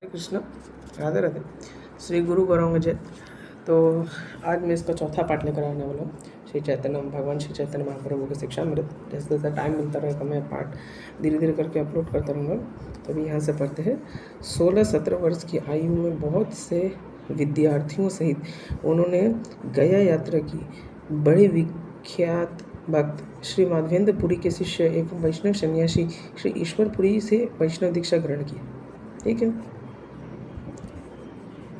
हरे कृष्ण, राधे राधे। श्री गुरु गौरांगजय। तो आज मैं इसका चौथा पाठ लेकर आने वाला हूँ। भगवान श्री चैतन्य महाप्रभु की शिक्षामृत। जैसे जैसा टाइम मिलता रहेगा मैं पाठ धीरे धीरे करके अपलोड करता रहूँगा। तो अभी यहाँ से पढ़ते हैं। 16-17 वर्ष की आयु में बहुत से विद्यार्थियों सहित उन्होंने गया यात्रा की। बड़े विख्यात भक्त श्री माधवेंद्रपुरी के शिष्य एवं वैष्णव सन्यासी श्री ईश्वरपुरी से वैष्णव दीक्षा ग्रहण की। ठीक है,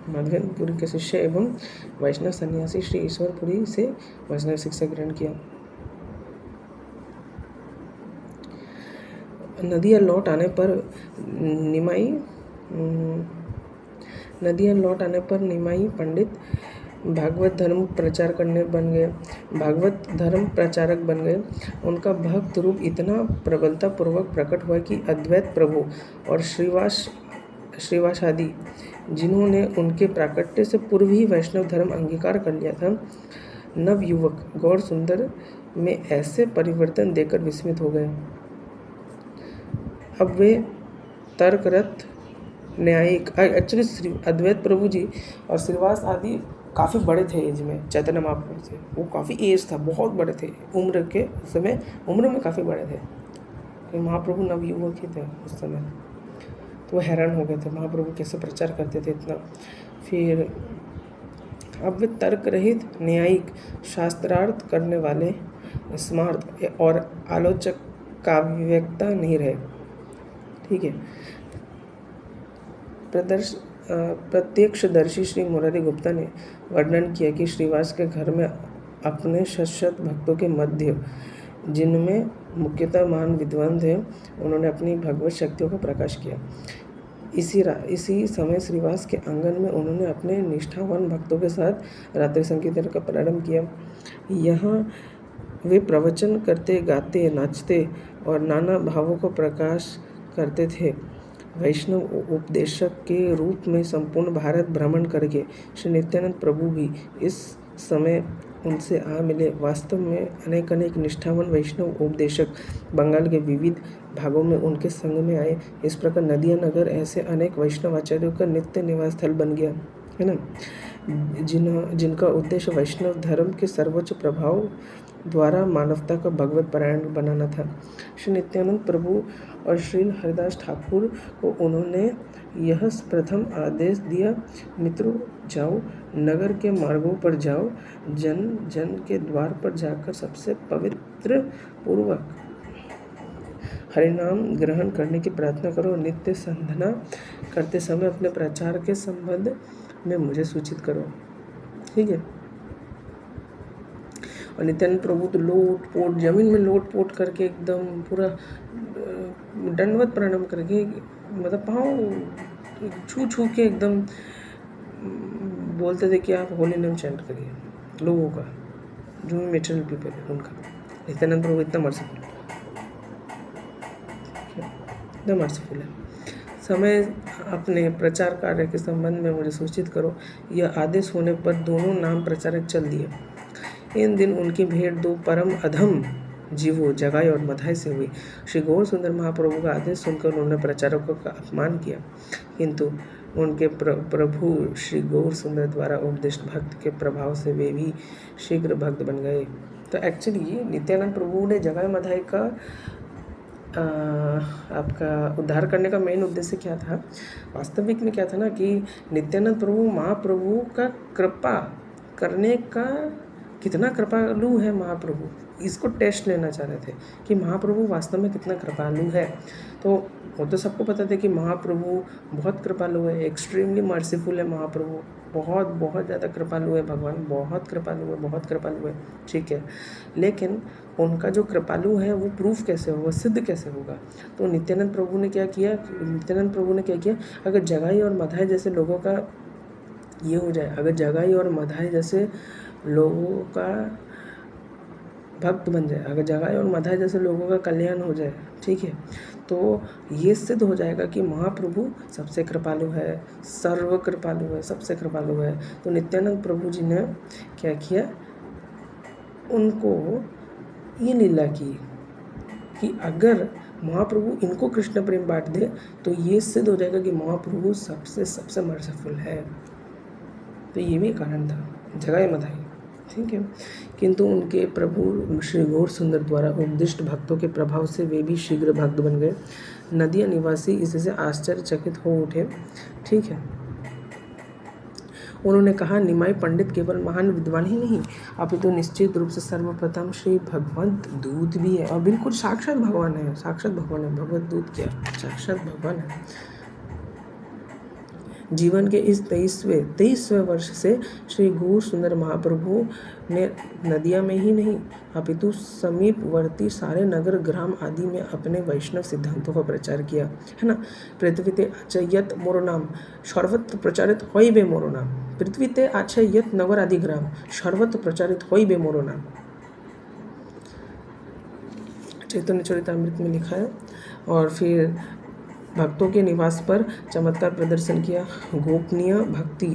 माधवेंद्रपुरी के शिष्य एवं वैष्णव सन्यासी श्री ईश्वरपुरी से वैष्णव शिक्षा ग्रहण किया। नदियाँ लौट आने निमाई पंडित भागवत धर्म प्रचारक बन गए। उनका भक्त रूप इतना प्रबलता पूर्वक प्रकट हुआ कि अद्वैत प्रभु और श्रीवास आदि जिन्होंने उनके प्राकट्य से पूर्व ही वैष्णव धर्म अंगीकार कर लिया था, नव युवक गौर सुंदर में ऐसे परिवर्तन देखकर विस्मित हो गए। अब वे तर्करत न्यायिक एक्चुअली श्री अद्वैत प्रभु जी और श्रीवास आदि काफ़ी बड़े थे एज में। चैतन्य महाप्रभु से वो काफ़ी एज था, बहुत बड़े थे उम्र के समय, उम्र में काफ़ी बड़े थे। महाप्रभु नवयुवक ही थे उस समय। तो वो हैरान हो गए थे महाप्रभु कैसे प्रचार करते थे इतना। फिर अब वे तर्क रहित न्यायिक शास्त्रार्थ करने वाले स्मार्त और आलोचक काव्यवक्ता नहीं रहे। ठीक है। प्रत्यक्षदर्शी श्री मुरारी गुप्ता ने वर्णन किया कि श्रीवास के घर में अपने शत भक्तों के मध्य, जिनमें मुख्यतः महान विद्वान थे, उन्होंने अपनी भगवत शक्तियों का प्रकाश किया। इसी समय श्रीवास के आंगन में उन्होंने अपने निष्ठावान भक्तों के साथ रात्रि संकीर्तन का प्रारंभ किया। यहाँ वे प्रवचन करते, गाते, नाचते और नाना भावों को प्रकाश करते थे। वैष्णव उपदेशक के रूप में संपूर्ण भारत भ्रमण करके श्री नित्यानंद प्रभु भी इस समय उनसे आ मिले। वास्तव में अनेक निष्ठावान वैष्णव उपदेशक बंगाल के विविध भागों में उनके संग में आए। इस प्रकार नदिया नगर ऐसे अनेक वैष्णव आचार्यों का नित्य निवास स्थल बन गया, है ना, जिनका उद्देश्य वैष्णव धर्म के सर्वोच्च प्रभाव द्वारा मानवता का भगवत परायण बनाना था। श्री नित्यानंद प्रभु और श्री हरिदास ठाकुर को उन्होंने यह प्रथम आदेश दिया, मित्रों जाओ, नगर के मार्गों पर जाओ, जन जन के द्वार पर जाकर सबसे पवित्र पूर्वक हरिनाम ग्रहण करने की प्रार्थना करो। नित्य संधना करते समय अपने प्रचार के संबंध में मुझे सूचित करो। ठीक है। और नित्यानंद प्रभु तो लोट-पोट जमीन में लोट-पोट करके एकदम पूरा दंडवत प्रणाम करके, मतलब पाँव छू के एकदम बोलते थे कि आप होली नेम चैंट करिए लोगों का, जो मेटेरियल पीपल है उनका। नित्यानंद प्रभु इतना मर्सीफुल है। समय अपने प्रचार कार्य के संबंध में मुझे सूचित करो। यह आदेश होने पर दोनों नाम प्रचारक चल दिए। इन दिन उनकी भेंट दो परम अधम जीवों जगाई और मधाई से हुई। श्री गौर सुंदर महाप्रभु का आदेश सुनकर उन्होंने प्रचारकों का अपमान किया, किंतु उनके प्रभु श्री गौर सुंदर द्वारा उपदेश भक्त के प्रभाव से वे भी शीघ्र भक्त बन गए। तो एक्चुअली नित्यानंद प्रभु ने जगाई मधाई का आपका उद्धार करने का मेन उद्देश्य क्या था? वास्तविक में क्या था ना कि नित्यानंद प्रभु महाप्रभु का कृपा करने का, कितना कृपालु है महाप्रभु, इसको टेस्ट लेना चाह रहे थे कि महाप्रभु वास्तव में कितना कृपालु है। तो वो तो सबको पता था कि महाप्रभु बहुत कृपालु है, एक्सट्रीमली मर्सीफुल है महाप्रभु, बहुत ज़्यादा कृपालु है भगवान, बहुत कृपालु है। ठीक है, लेकिन उनका जो कृपालु है वो प्रूफ कैसे होगा, सिद्ध कैसे होगा? तो नित्यानंद प्रभु ने क्या किया, अगर जगाई और मधाई जैसे लोगों का ये हो जाए, अगर जगाई और मधाई जैसे लोगों का भक्त बन जाए, अगर जगाई और मधाई जैसे लोगों का कल्याण हो जाए, ठीक है, तो ये सिद्ध हो जाएगा कि महाप्रभु सबसे कृपालु है, सर्व कृपालु है, सबसे कृपालु है। तो नित्यानंद प्रभु जी ने क्या किया, उनको ये लीला की कि अगर महाप्रभु इनको कृष्ण प्रेम बांट दे तो ये सिद्ध हो जाएगा कि महाप्रभु सबसे मर्सीफुल है। तो ये भी कारण था, जगह मत आई, ठीक है। किंतु उनके प्रभु श्री गौर सुंदर द्वारा उपदिष्ट भक्तों के प्रभाव से वे भी शीघ्र भक्त बन गए। नदिया निवासी इससे आश्चर्यचकित हो उठे, ठीक है। उन्होंने कहा, निमाई पंडित केवल महान विद्वान ही नहीं अपितु निश्चित रूप से सर्वप्रथम श्री भगवंत दूत भी है, और बिल्कुल साक्षात भगवान है, साक्षात भगवान है। भगवत दूत क्या, साक्षात भगवान है। जीवन के इस 23वें वर्ष से श्री गौर सुंदर महाप्रभु ने नदिया में ही नहीं अपितु समीपवर्ती सारे नगर ग्राम आदि में अपने वैष्णव सिद्धांतों का प्रचार किया, है ना। पृथ्वीते आचयत मोरो नाम सर्वत्र प्रचारित होई बे मोरो नाम, पृथ्वीते आचयत नगर आदि ग्राम सर्वत्र प्रचारित होई बे मोरो नाम, चैतन्य चरितामृत में लिखा है। और फिर भक्तों के निवास पर चमत्कार प्रदर्शन किया, गोपनीय भक्ति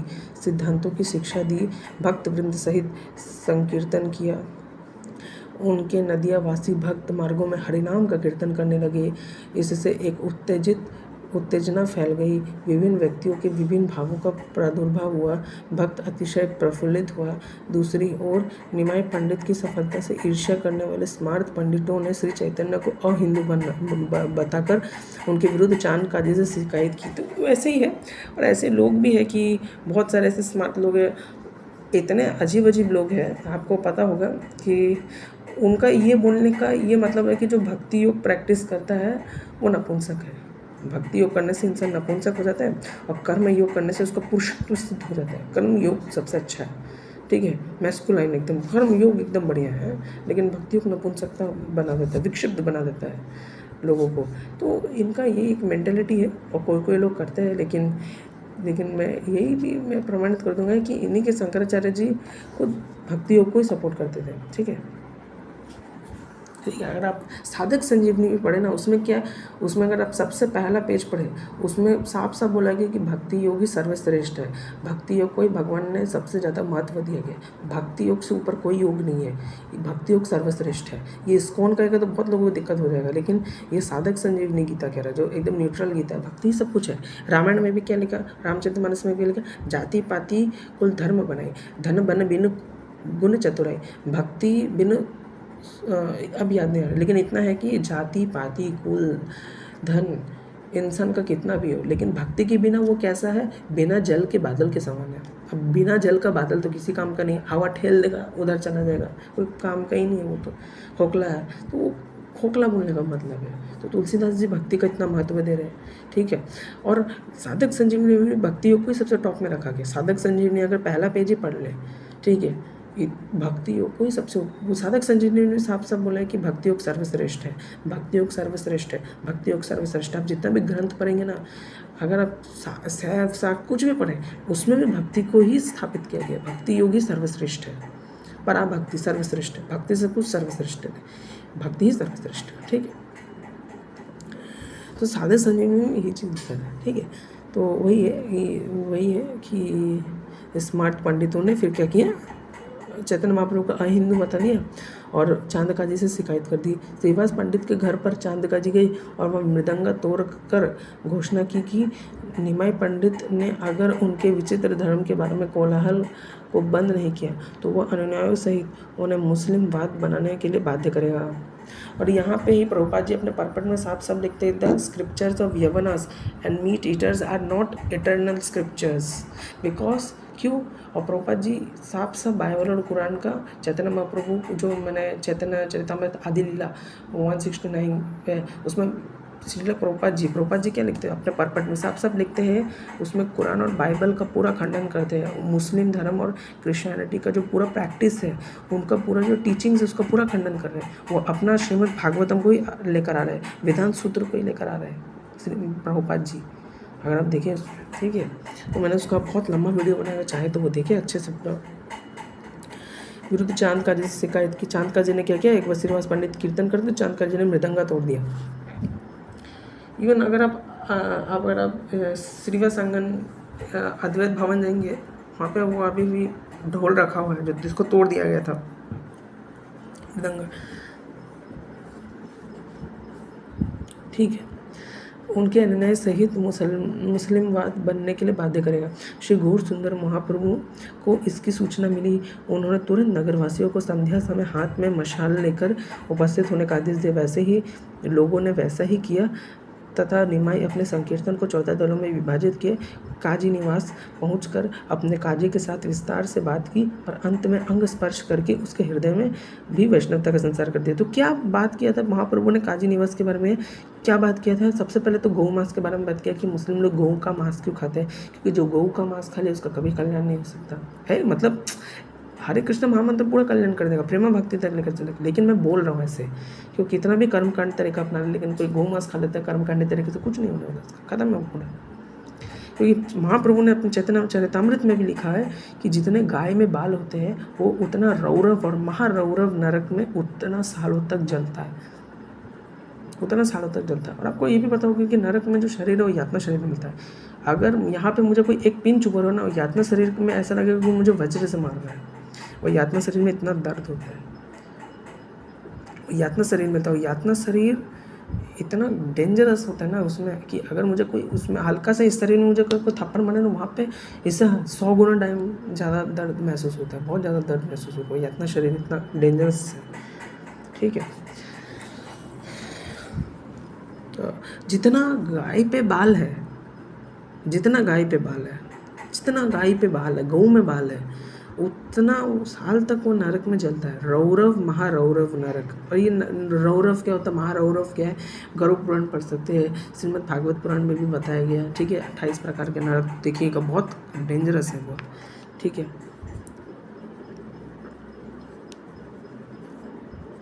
सिद्धांतों की शिक्षा दी, भक्त वृंद सहित संकीर्तन किया। उनके नदियावासी भक्त मार्गों में हरिनाम का कीर्तन करने लगे। इससे एक उत्तेजना फैल गई, विभिन्न व्यक्तियों के विभिन्न भावों का प्रादुर्भाव हुआ, भक्त अतिशय प्रफुल्लित हुआ। दूसरी ओर निमाई पंडित की सफलता से ईर्ष्या करने वाले स्मार्त पंडितों ने श्री चैतन्य को अहिंदू बताकर उनके विरुद्ध चांद काजी से शिकायत की। तो वैसे ही है, और ऐसे लोग भी हैं कि बहुत सारे ऐसे स्मार्ट लोग हैं, इतने अजीब अजीब लोग हैं, आपको पता होगा कि उनका ये बोलने का ये मतलब है कि जो भक्ति योग प्रैक्टिस करता है वो नपुंसक है। भक्ति योग करने से इंसान नपुंसक हो जाता है, और कर्म योग करने से उसका पुरुषत्व सिद्ध हो जाता है। कर्म योग सबसे अच्छा है, ठीक है, मैस्कुलाइन एकदम, कर्म योग एकदम बढ़िया है, लेकिन भक्ति योग नपुंसकता बना देता है, विक्षिप्त बना देता है लोगों को। तो इनका ये एक मेंटेलिटी है, और कोई लोग करते हैं, लेकिन मैं यही भी मैं प्रमाणित कर दूंगा कि इन्हीं के शंकराचार्य जी खुद भक्ति योग को ही सपोर्ट करते थे, ठीक है। अगर आप साधक संजीवनी भी पढ़े ना, उसमें क्या, उसमें अगर आप सबसे पहला पेज पढ़े, उसमें साफ साफ बोला गया कि भक्ति योग ही सर्वश्रेष्ठ है। भक्ति योग को ही भगवान ने सबसे ज़्यादा महत्व दिया गया। भक्ति योग से ऊपर कोई योग नहीं है, भक्ति योग सर्वश्रेष्ठ है। ये इस्कॉन कहेगा तो बहुत लोगों को दिक्कत हो जाएगा, लेकिन ये साधक संजीवनी गीता कह रहा है, जो एकदम न्यूट्रल गीता है। भक्ति ही सब कुछ है। रामायण में भी क्या लिखा, रामचरितमानस में क्या लिखा, जाति पाति कुल धर्म बनाई, धन बन बिन गुण चतुराई, भक्ति बिन अब याद नहीं आ रहा, लेकिन इतना है कि जाति पाति कुल धन इंसान का कितना भी हो, लेकिन भक्ति के बिना वो कैसा है, बिना जल के बादल के समान है। अब बिना जल का बादल तो किसी काम का नहीं, हवा ठेल देगा उधर चला जाएगा, कोई काम का ही नहीं है, वो तो खोखला है। तो वो खोखला बोलने का मतलब है। तो तुलसीदास जी भक्ति का इतना महत्व दे रहे हैं, ठीक है। और साधक संजीवनी में भक्ति योग को ही सबसे टॉप में रखा गया। साधक संजीवनी अगर पहला पेज ही पढ़ ले, ठीक है, भक्ति योग को ही सबसे, वो साधक संजीवनी ने साफ साफ बोला है कि भक्ति योग सर्वश्रेष्ठ है, भक्ति योग सर्वश्रेष्ठ है, भक्ति योग सर्वश्रेष्ठ। आप जितना भी ग्रंथ पढ़ेंगे ना, अगर आप कुछ भी पढ़ें, उसमें भी भक्ति को ही स्थापित किया गया, भक्ति योग ही सर्वश्रेष्ठ है। पराभक्ति सर्वश्रेष्ठ है, भक्ति से कुछ सर्वश्रेष्ठ है, भक्ति ही सर्वश्रेष्ठ है, ठीक है। तो साधक संजीवनी में यही चीज़ दिखा है, ठीक है। तो वही है कि स्मार्ट पंडितों ने फिर क्या किया, चैतन्य महाप्रभु का अहिंदू बता दिया और चांदकाजी से शिकायत कर दी। श्रीवास पंडित के घर पर चांदकाजी गई और वह मृदंगा तोड़ कर घोषणा की कि निमाई पंडित ने अगर उनके विचित्र धर्म के बारे में कोलाहल को बंद नहीं किया तो वह अनुयायियों सहित उन्हें मुस्लिमवाद बनाने के लिए बाध्य करेगा। और यहाँ पे ही प्रभुपाद जी अपने पर्पट में साफ साफ लिखते हैं, the scriptures of Yavanas and meat eaters are not eternal scriptures, because क्यों। और प्रभुपाद जी साफ साफ बाइबल और कुरान का, चैतन्य महाप्रभु जो मैंने चैतन्य चरितामृत आदि लीला 169 पे, उसमें श्रील प्रभुपाद जी क्या लिखते हैं अपने पर्पट में, साफ साफ लिखते हैं, उसमें कुरान और बाइबल का पूरा खंडन करते हैं। मुस्लिम धर्म और क्रिश्चियनिटी का जो पूरा प्रैक्टिस है, उनका पूरा जो टीचिंग्स है, उसका पूरा खंडन कर रहे हैं। वो अपना श्रीमद् भागवतम को ही लेकर आ रहे हैं, वेदांत सूत्र को ही लेकर आ रहे हैं श्री प्रभुपाद जी, अगर आप देखें, ठीक है। तो मैंने उसका बहुत लंबा वीडियो बनाया, चाहे तो वो देखें अच्छे से पूरा। विरुद्ध चांदकाजी से शिकायत की। चांदकाजी ने क्या किया, एक बार श्रीवास पंडित कीर्तन करते, चांदकाजी ने मृदंगा तोड़ दिया। इवन अगर आप श्रीवास आंगन अद्वैत भवन जाएंगे, वहाँ पे वो अभी भी ढोल रखा हुआ है जो जिसको तोड़ दिया गया था, मृदंगा। ठीक है, उनके अनुयायी सहित मुस्लिमवाद बनने के लिए बाध्य करेगा। श्री घोर सुंदर महाप्रभु को इसकी सूचना मिली। उन्होंने तुरंत नगरवासियों को संध्या समय हाथ में मशाल लेकर उपस्थित होने का आदेश दिया। वैसे ही लोगों ने वैसा ही किया तथा निमाई अपने संकीर्तन को 14 दलों में विभाजित किए। काजी निवास पहुंचकर अपने काजी के साथ विस्तार से बात की और अंत में अंग स्पर्श करके उसके हृदय में भी वैष्णवता का संचार कर दिया। तो क्या बात किया था महाप्रभु ने काजी निवास के बारे में? क्या बात किया था? सबसे पहले तो गौ मांस के बारे में बात किया कि मुस्लिम लोग गौ का मांस क्यों खाते हैं, क्योंकि जो गौ का मांस खा ले उसका कभी कल्याण नहीं हो सकता है। मतलब हरे कृष्ण महामंत्र पूरा कल्याण कर देगा, प्रेमा भक्ति तक लेकर चलेगा। लेकिन मैं बोल रहा हूँ ऐसे क्योंकि कितना भी कर्मकांड तरीका अपना ले, लेकिन कोई गौ मांस खा लेता है कर्मकांडी तरीके से, कुछ नहीं होने वाला उसका, खत्म है पूरा। क्योंकि महाप्रभु ने अपने चैतन्य चरितामृत में भी लिखा है कि जितने गाय में बाल होते हैं वो उतना रौरव और महारौरव नरक में उतना सालों तक जलता है, उतना सालों तक जलता है। और आपको ये भी पता होगा कि नरक में जो शरीर है वो यातना शरीर मिलता है। अगर यहाँ पे मुझे कोई एक पिन चुभ रहा हो ना, यातना शरीर में ऐसा लगेगा कि मुझे वज्र से मार रहा है। और यातना शरीर में इतना दर्द होता है, यातना शरीर में, तो यातना शरीर इतना डेंजरस होता है ना उसमें कि अगर मुझे कोई उसमें हल्का सा इस शरीर में मुझे कोई थप्पड़ मारे ना, वहाँ पे इससे 100 गुना टाइम ज़्यादा दर्द महसूस होता है, बहुत ज़्यादा दर्द महसूस होता है। यातना शरीर इतना डेंजरस है, ठीक है। तो जितना गाय पे बाल है, जितना गाय पे बाल है, जितना गाय पे बाल है, गऊ में बाल है, उतना साल तक वो नरक में जलता है। रौरव महारौरव नरक। और ये रौरव क्या होता है, महारौरव क्या है, गरुड़ पुराण पढ़ सकते हैं, श्रीमद् भागवत पुराण में भी बताया गया, ठीक है। 28 प्रकार के नरक देखिएगा, बहुत डेंजरस है बहुत, ठीक है,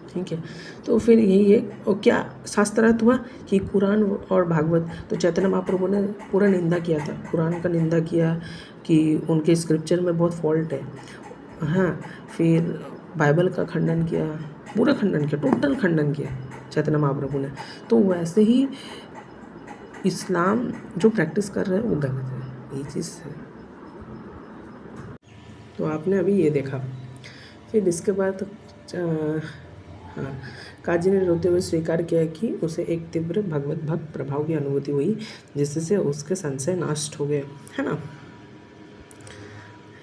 ठीक है। तो फिर यही है। और क्या शास्त्रार्थ हुआ कि कुरान और भागवत, तो चैतन्य महाप्रभु ने पूरा निंदा किया था, कुरान का निंदा किया कि उनके स्क्रिप्चर में बहुत फॉल्ट है, हाँ। फिर बाइबल का खंडन किया, पूरा खंडन किया, टोटल खंडन किया चैतन्य महाप्रभु ने। तो वैसे ही इस्लाम जो प्रैक्टिस कर रहे हैं वो गलत है, ये चीज़ है। तो आपने अभी ये देखा। फिर इसके बाद हाँ, काजी ने रोते हुए स्वीकार किया कि उसे एक तीव्र भगवत भक्त प्रभाव की अनुभूति हुई, जिससे उसके संशय नष्ट हो गए, है ना,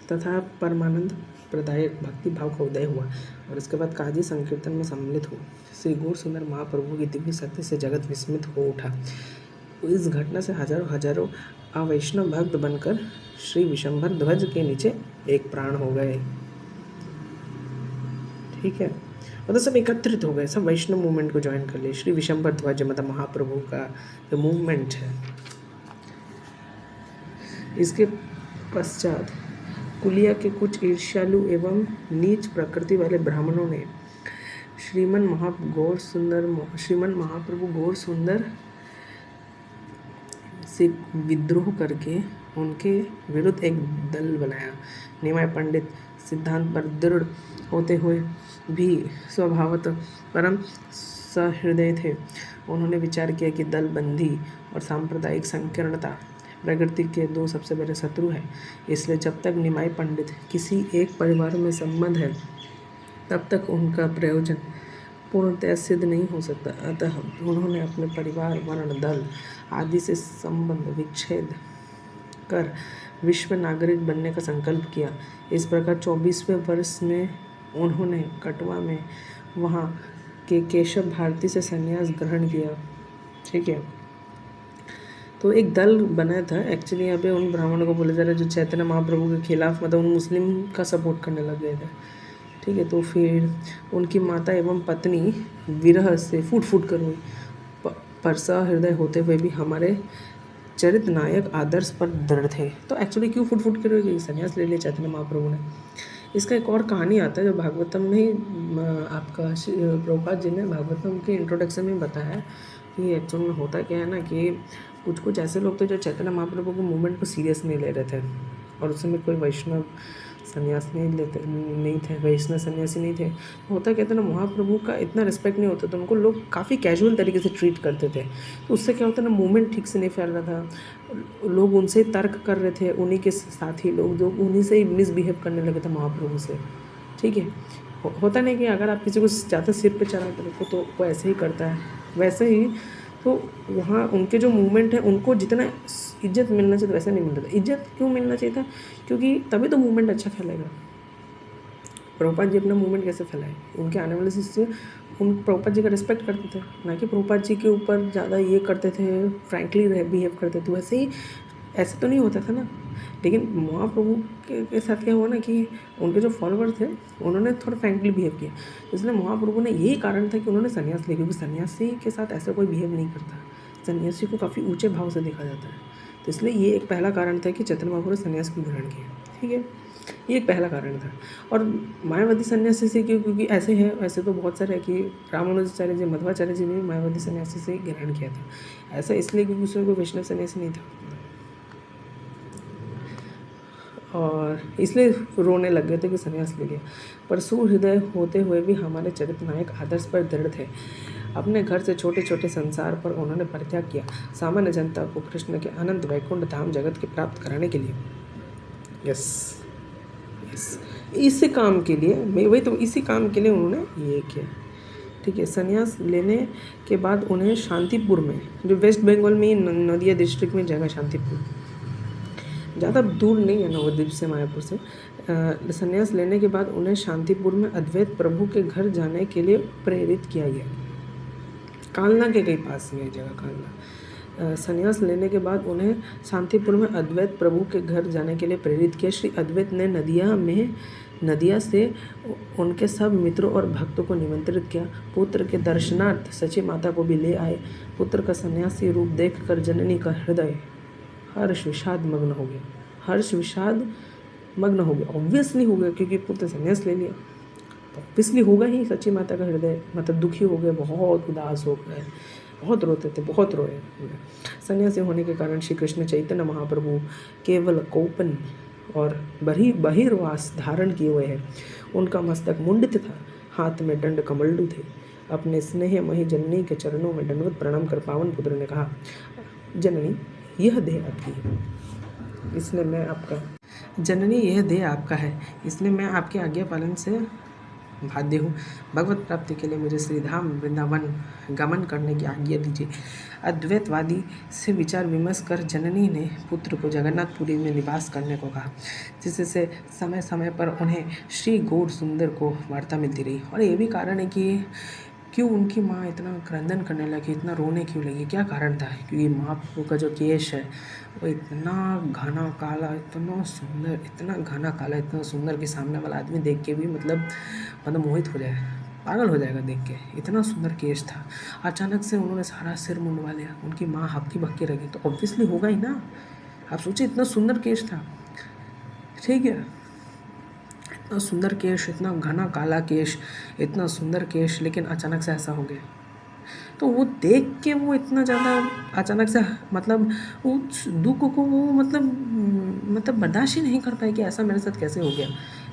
तथा परमानंद प्रदायक भक्ति भाव का उदय हुआ। और इसके बाद काजी संकीर्तन में सम्मिलित हुए। श्री गौर सुंदर महाप्रभु की दिव्य शक्ति से जगत विस्मित हो उठा। इस घटना से हजारों हजारों अवैष्णव भक्त बनकर श्री विशंभर ध्वज के नीचे एक प्राण हो गए, ठीक है। मतलब सब एकत्रित हो गए, सब वैष्णव मूवमेंट को ज्वाइन कर लिए। श्री विशंभर ध्वज मतलब महाप्रभु का जो मूवमेंट है। इसके पश्चात कुलिया के कुछ ईर्ष्यालु एवं नीच प्रकृति वाले ब्राह्मणों ने श्रीमन महाप्रभु गौर सुंदर से विद्रोह करके उनके विरुद्ध एक दल बनाया। निमाय पंडित सिद्धांत पर दृढ़ होते हुए भी स्वभावतः परम सहृदय थे। उन्होंने विचार किया कि दलबंदी और सांप्रदायिक संकीर्णता प्रकृति के दो सबसे बड़े शत्रु हैं। इसलिए जब तक निमाई पंडित किसी एक परिवार में संबंध है तब तक उनका प्रयोजन पूर्णतः सिद्ध नहीं हो सकता। अतः उन्होंने अपने परिवार, वर्ण, दल आदि से संबंध विच्छेद कर विश्व नागरिक बनने का संकल्प किया। इस प्रकार 24वें वर्ष में उन्होंने कटवा में वहाँ के केशव भारती से संन्यास ग्रहण किया, ठीक है। तो एक दल बना था एक्चुअली, यहाँ पे उन ब्राह्मणों को बोला जा रहा है जो चैतन्य महाप्रभु के खिलाफ, मतलब उन मुस्लिम का सपोर्ट करने लग गए थे, ठीक है। तो फिर उनकी माता एवं पत्नी विरह से फूट फूट कर हुई, पर सहृदय होते हुए भी हमारे चरित नायक आदर्श पर दृढ़ थे। तो एक्चुअली क्यों फुट फुट कर संन्यास ले लिया चैतन्य महाप्रभु ने। इसका एक और कहानी आता है जो भागवतम में ही आपका प्रभुपाद जी ने भागवतम के इंट्रोडक्शन में बताया कि एक्चुअल में होता क्या है ना कि कुछ कुछ ऐसे लोग थे जो चैतन्य महाप्रभु के मूवमेंट को सीरियस नहीं ले रहे थे, और उस समय कोई वैष्णव संन्यास नहीं थे, वैष्णव सन्यासी नहीं थे। होता क्या था ना, महाप्रभु का इतना रिस्पेक्ट नहीं होता, तो उनको लोग काफ़ी कैजुअल तरीके से ट्रीट करते थे। तो उससे क्या होता ना, मूवमेंट ठीक से नहीं फैल रहा था, लोग उनसे तर्क कर रहे थे, उन्हीं के साथी लोग जो उन्हीं से ही मिसबिहेव करने लगे थे महाप्रभु से, ठीक है। होता नहीं कि अगर आप किसी को ज़्यादा सिर पे चढ़ा रखो तो वो ऐसे ही करता है। वैसे ही तो वहाँ उनके जो मूवमेंट है उनको जितना इज्जत मिलना चाहिए वैसा नहीं मिल रहा था। इज्जत क्यों मिलना चाहिए था? क्योंकि तभी तो मूवमेंट अच्छा फैलेगा। प्रभुपाद जी अपना मूवमेंट कैसे फैलाए? उनके आने वाले शिष्य उन प्रभुपाद जी का रिस्पेक्ट करते थे, ना कि प्रभुपाद जी के ऊपर ज़्यादा ये करते थे, फ्रैंकली बिहेव करते थे। वैसे ही ऐसे तो नहीं होता था ना। लेकिन महाप्रभु के साथ क्या हुआ ना कि उनके जो फॉलोअर थे उन्होंने थोड़ा फ्रैंकली बिहेव किया, इसलिए महाप्रभु ने यही कारण था कि उन्होंने संन्यास लिया, क्योंकि सन्यासी के साथ ऐसा कोई बिहेव नहीं करता। सन्यासी को काफ़ी ऊँचे भाव से देखा जाता है, तो इसलिए ये एक पहला कारण था कि चैतन्य महाप्रभु ने संन्यास क्यों ग्रहण किया। ठीक है, ये एक पहला कारण था। और मायावादी सन्यासी से क्यों? क्योंकि ऐसे हैं, ऐसे तो बहुत सारे हैं कि रामानुजाचार्य जी, मध्वाचार्य जी ने भी मायावादी सन्यासी से ग्रहण किया था। ऐसा इसलिए क्योंकि उसमें कोई वैष्णव सन्यासी नहीं था, और इसलिए रोने लग गए थे कि संन्यास ले लिया। पर सुहृदय होते हुए भी हमारे चरित्र नायक आदर्श पर दृढ़ थे। अपने घर से छोटे छोटे संसार पर उन्होंने परित्याग किया, सामान्य जनता को कृष्ण के अनंत वैकुंठ धाम जगत के प्राप्त कराने के लिए। यस, इसी काम के लिए, वही तो, इसी काम के लिए उन्होंने ये किया। ठीक है, संन्यास लेने के बाद उन्हें शांतिपुर में, जो वेस्ट बंगाल में नदिया डिस्ट्रिक्ट में जगह शांतिपुर, ज़्यादा दूर नहीं है नवद्वीप से, मायापुर से। संन्यास लेने के बाद उन्हें शांतिपुर में अद्वैत प्रभु के घर जाने के लिए प्रेरित किया गया। कालना के कई पास में जगह कालना। संन्यास लेने के बाद उन्हें शांतिपुर में अद्वैत प्रभु के घर जाने के लिए प्रेरित किया। श्री अद्वैत ने नदिया से उनके सब मित्रों और भक्तों को निमंत्रित किया। पुत्र के दर्शनार्थ सची माता को भी ले आए। पुत्र का सन्यासी रूप देखकर जननी का हृदय हर्ष विषाद मग्न हो गया। ऑब्वियसली हो गया, क्योंकि पुत्र संन्यास ले लिया, तो ऑब्वियसली होगा ही। सच्ची माता का हृदय मतलब दुखी हो गया, बहुत उदास हो गए, बहुत रोते थे, बहुत रोए। सन्यासी होने के कारण श्री कृष्ण चैतन्य महाप्रभु केवल कौपन और बहिर्वास धारण किए हुए हैं। उनका मस्तक मुंडित था, हाथ में दंड कमंडलू थे। अपने स्नेहमयी जननी के चरणों में दंडवत प्रणाम कर पावन पुत्र ने कहा, जननी यह देह आपकी है, इसलिए मैं आपके आज्ञा पालन से बाध्य हूँ। भगवत प्राप्ति के लिए मुझे श्रीधाम वृंदावन गमन करने की आज्ञा दीजिए। अद्वैतवादी से विचार विमर्श कर जननी ने पुत्र को जगन्नाथपुरी में निवास करने को कहा, जिससे समय समय पर उन्हें श्री गौर सुंदर को वार्ता मिलती रही। और ये भी कारण है कि क्यों उनकी माँ इतना क्रंदन करने लगी, इतना रोने क्यों लगी, क्या कारण था? क्योंकि महाप्रभु का जो केश है वो इतना घना काला, इतना सुंदर कि सामने वाला आदमी देख के भी मतलब मोहित हो जाए, पागल हो जाएगा देख के, इतना सुंदर केश था। अचानक से उन्होंने सारा सिर मुंडवा लिया, उनकी माँ हक्की बक्की रही, तो ऑब्वियसली होगा ही ना। आप सोचिए, इतना सुंदर केश था, ठीक है, इतना सुंदर केश, इतना घना काला केश, इतना सुंदर केश, लेकिन अचानक से ऐसा हो गया। तो वो देख के वो इतना ज़्यादा अचानक से मतलब उस दुख को वो मतलब बर्दाश्त ही नहीं कर पाए कि ऐसा मेरे साथ कैसे हो गया,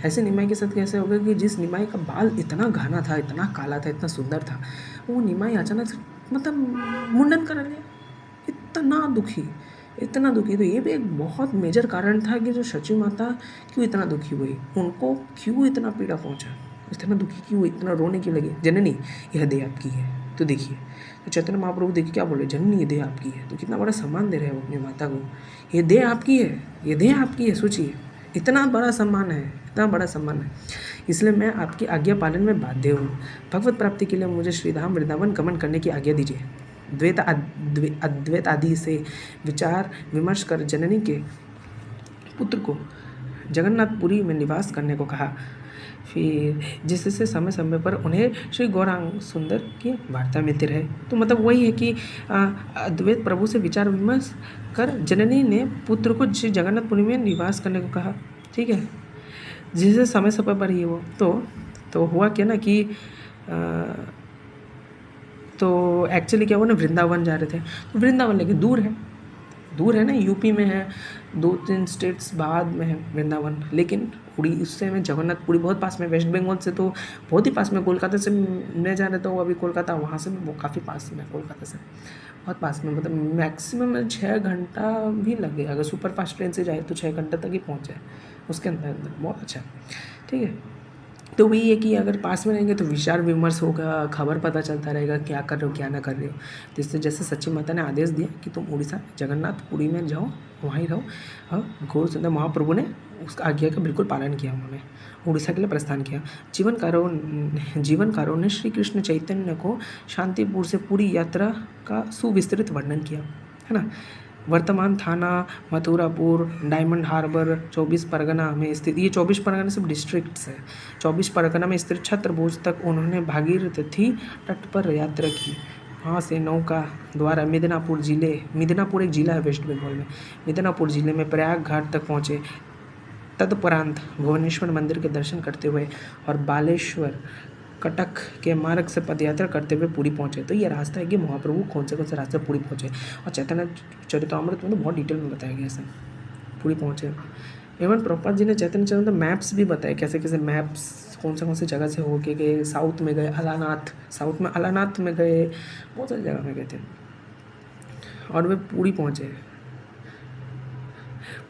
ऐसे निमाई के साथ कैसे हो गया कि जिस निमाई का बाल इतना घना था, इतना काला था, इतना सुंदर था, वो निमाई अचानक से मतलब मुंडन कर लिया। इतना दुखी। तो ये भी एक बहुत मेजर कारण था कि जो सची माता क्यों इतना दुखी हुई, उनको क्यों इतना पीड़ा पहुंचा, इतना दुखी क्यों, इतना रोने क्यों लगी। जननी यह देह आपकी है। तो देखिए, तो चैतन्य महाप्रभु देखिए क्या बोले, जननी ये देह आपकी है। तो कितना बड़ा सम्मान दे रहे हैं वो अपनी माता को, ये देह आपकी है, ये देह आपकी है। सोचिए, इतना बड़ा सम्मान है, इतना बड़ा सम्मान है। इसलिए मैं आपकी आज्ञा पालन में बाध्य हूँ। भगवत प्राप्ति के लिए मुझे श्रीधाम वृंदावन गमन करने की आज्ञा दीजिए। अद्वैत आदि से विचार विमर्श कर जननी के पुत्र को जगन्नाथपुरी में निवास करने को कहा, फिर जिससे समय समय पर उन्हें श्री गौरांग सुंदर की वार्ता मिलती रहे। तो मतलब वही है कि अद्वैत प्रभु से विचार विमर्श कर जननी ने पुत्र को श्री जगन्नाथपुरी में निवास करने को कहा, ठीक है, जिससे समय समय पर ही वो तो हुआ क्या ना कि तो एक्चुअली क्या हुआ ना, वृंदावन जा रहे थे। तो वृंदावन लेकिन दूर है ना, यूपी में है, 2-3 स्टेट्स बाद में है वृंदावन, लेकिन उससे में जगन्नाथपुरी बहुत पास में, वेस्ट बंगाल से तो बहुत ही पास में। कोलकाता से मैं जा रहा था, अभी कोलकाता, वहाँ से वो काफ़ी पास में, कोलकाता से बहुत पास में, मतलब मैक्सिमम 6 घंटा भी लग गया। अगर सुपर फास्ट ट्रेन से जाए तो 6 घंटे तक ही पहुँच जाए उसके अंदर, बहुत अच्छा, ठीक है। तो वही है कि अगर पास में रहेंगे तो विचार विमर्श होगा, खबर पता चलता रहेगा क्या कर रहे हो क्या ना कर रहे हो। तो इससे जैसे सच्ची माता ने आदेश दिया कि तुम उड़ीसा जगन्नाथपुरी में जाओ, वहाँ ही रहो, और गौर सुंदर महाप्रभु ने उसका आज्ञा का बिल्कुल पालन किया। उन्होंने उड़ीसा के लिए प्रस्थान किया। जीवनकारों ने श्री कृष्ण चैतन्य को शांतिपुर से पूरी यात्रा का सुविस्तृत वर्णन किया, है ना। वर्तमान थाना मथुरापुर, डायमंड हार्बर, 24 परगना में स्थित, ये 24 परगना सब डिस्ट्रिक्ट्स है। 24 परगना में स्थित छत्रभुज तक उन्होंने भागीरथी तट पर यात्रा की। वहाँ से नौका द्वारा मिदनापुर एक जिला है वेस्ट बंगाल में, मिदनापुर जिले में प्रयाग घाट तक पहुँचे। तदुपरांत भुवनेश्वर मंदिर के दर्शन करते हुए और बालेश्वर कटक के मार्ग से पदयात्रा करते हुए पुरी पहुंचे। तो ये रास्ता है कि महाप्रभु कौन से रास्ते पुरी पहुंचे, और चैतन्य चरितामृत में तो बहुत डिटेल में बताया गया है पुरी पहुंचे। एवं प्रभुपाद जी ने चैतन्य चरित मैप्स भी बताए, कैसे कैसे मैप्स कौन से जगह से होके गए। साउथ में गए अलानाथ, साउथ में अलानाथ में गए, बहुत सारी जगह में गए थे, और वे पुरी पहुंचे।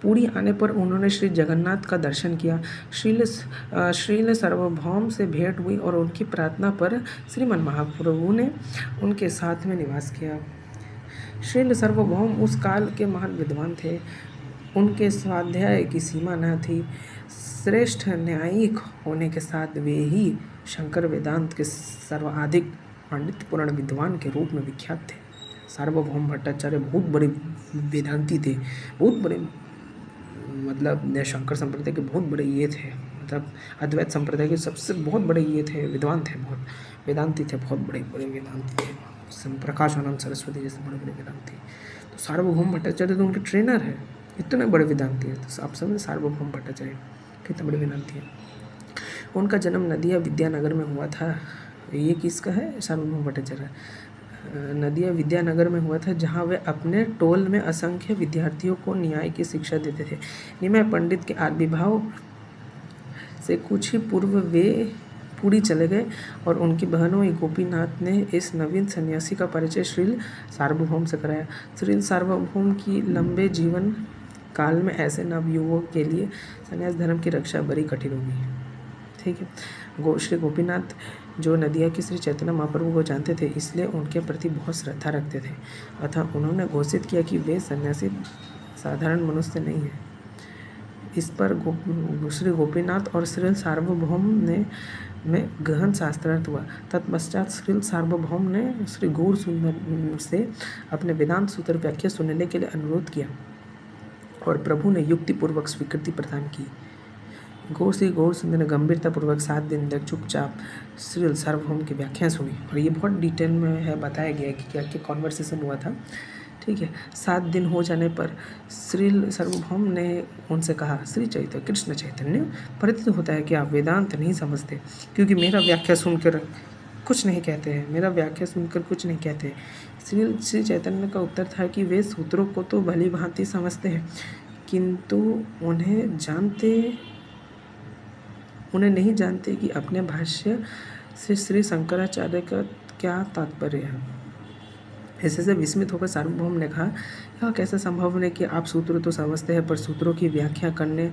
पुरी आने पर उन्होंने श्री जगन्नाथ का दर्शन किया। श्रील सार्वभौम से भेंट हुई और उनकी प्रार्थना पर श्रीमन महाप्रभु ने उनके साथ में निवास किया। श्रील सार्वभौम उस काल के महान विद्वान थे। उनके स्वाध्याय की सीमा न थी। श्रेष्ठ न्यायिक होने के साथ वे ही शंकर वेदांत के सर्वाधिक पांडित्यपूर्ण विद्वान के रूप में विख्यात थे। सार्वभौम भट्टाचार्य बहुत बड़े वेदांती थे, बहुत बड़े, मतलब शंकर संप्रदाय के बहुत बड़े ये थे, मतलब अद्वैत संप्रदाय के सबसे बहुत बड़े ये थे, विद्वान थे, बहुत वेदांती थे, बहुत बड़े बड़े वेदांती थे। प्रकाशानंद सरस्वती जैसे बड़े बड़े वेदांती। तो सार्वभौम भट्टाचार्य तो उनके ट्रेनर है, इतने बड़े वेदांती है। तो आप समझ सार्वभौम भट्टाचार्य कितने बड़े वेदांती है। उनका जन्म नदिया विद्यानगर में हुआ था। ये किसका है? सार्वभौम भट्टाचार्य। नदिया विद्यानगर में हुआ था, जहाँ वे अपने टोल में असंख्य विद्यार्थियों को न्याय की शिक्षा देते थे। निमय पंडित के आविर्भाव से कुछ ही पूर्व वे पुरी चले गए और उनकी बहनों गोपीनाथ ने इस नवीन सन्यासी का परिचय श्रील सार्वभौम से कराया। श्रील सार्वभौम की लंबे जीवन काल में ऐसे नवयुवक के लिए संन्यास धर्म की रक्षा बड़ी कठिन होगी। ठीक है। श्री गोपीनाथ जो नदिया की श्री चैतन्य महाप्रभु को जानते थे, इसलिए उनके प्रति बहुत श्रद्धा रखते थे। अतः उन्होंने घोषित किया कि वे सन्यासी साधारण मनुष्य नहीं है। इस पर श्री गोपीनाथ और श्री सार्वभौम में गहन शास्त्रार्थ हुआ। तत्पश्चात श्री सार्वभौम ने श्री गौर सुंदर से अपने वेदांत सूत्र व्याख्या सुनने के लिए अनुरोध किया और प्रभु ने युक्तिपूर्वक स्वीकृति प्रदान की। श्री गौर सुंदर ने गंभीरतापूर्वक 7 दिन तक चुपचाप श्री सार्वभौम की व्याख्या सुनी, और ये बहुत डिटेल में है बताया गया कि क्या क्या कॉन्वर्सेशन हुआ था। ठीक है। 7 दिन हो जाने पर श्री सार्वभौम ने उनसे कहा, श्री चैतन्य कृष्ण चैतन्य, प्रतीत होता है कि आप वेदांत नहीं समझते, क्योंकि मेरा व्याख्या सुनकर कुछ नहीं कहते हैं, मेरा व्याख्या सुनकर कुछ नहीं कहते। श्री चैतन्य का उत्तर था कि वे सूत्रों को तो भली भांति समझते हैं, किंतु उन्हें नहीं जानते कि अपने भाष्य से श्री शंकराचार्य का क्या तात्पर्य है। ऐसे से विस्मित होकर सार्वभौम ने कहा, यह कैसे संभव है कि आप सूत्र तो समझते हैं पर सूत्रों की व्याख्या करने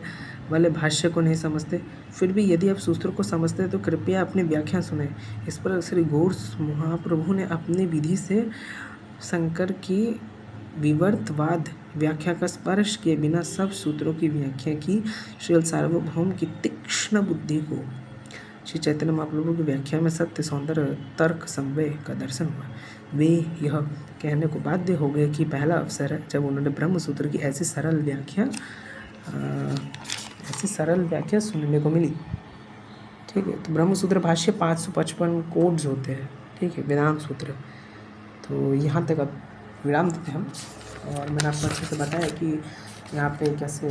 वाले भाष्य को नहीं समझते। फिर भी यदि आप सूत्रों को समझते हैं तो कृपया अपनी व्याख्या सुने। इस पर श्री गौर महाप्रभु ने अपनी विधि से शंकर की विवर्तवाद व्याख्या का स्पर्श किए बिना सब सूत्रों की व्याख्या की। श्री सार्वभौम की तीक्ष्ण बुद्धि को श्री चैतन्य महाप्रभु की व्याख्या में सत्य, सौंदर्य, तर्क, संवेय का दर्शन हुआ। वे यह कहने को बाध्य हो गए कि पहला अवसर है जब उन्होंने ब्रह्म सूत्र की ऐसी सरल व्याख्या सुनने को मिली। ठीक है। तो ब्रह्म सूत्र भाष्य 555 कोड्स होते हैं। ठीक है, वेदांत सूत्र। तो यहाँ तक अब विराम देते हम, और मैंने आपको अच्छे से बताया कि यहाँ पे कैसे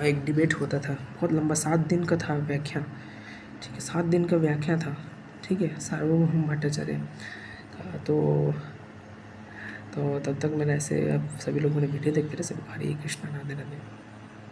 एक डिबेट होता था, बहुत लंबा 7 दिन का था व्याख्या। ठीक है, 7 दिन का व्याख्या था। ठीक है, सार्वभौम भट्टाचार्य का। तो तब तक मैंने ऐसे, अब सभी लोगों ने वीडियो देखते रहे, सभी हरे कृष्ण राधे राधे।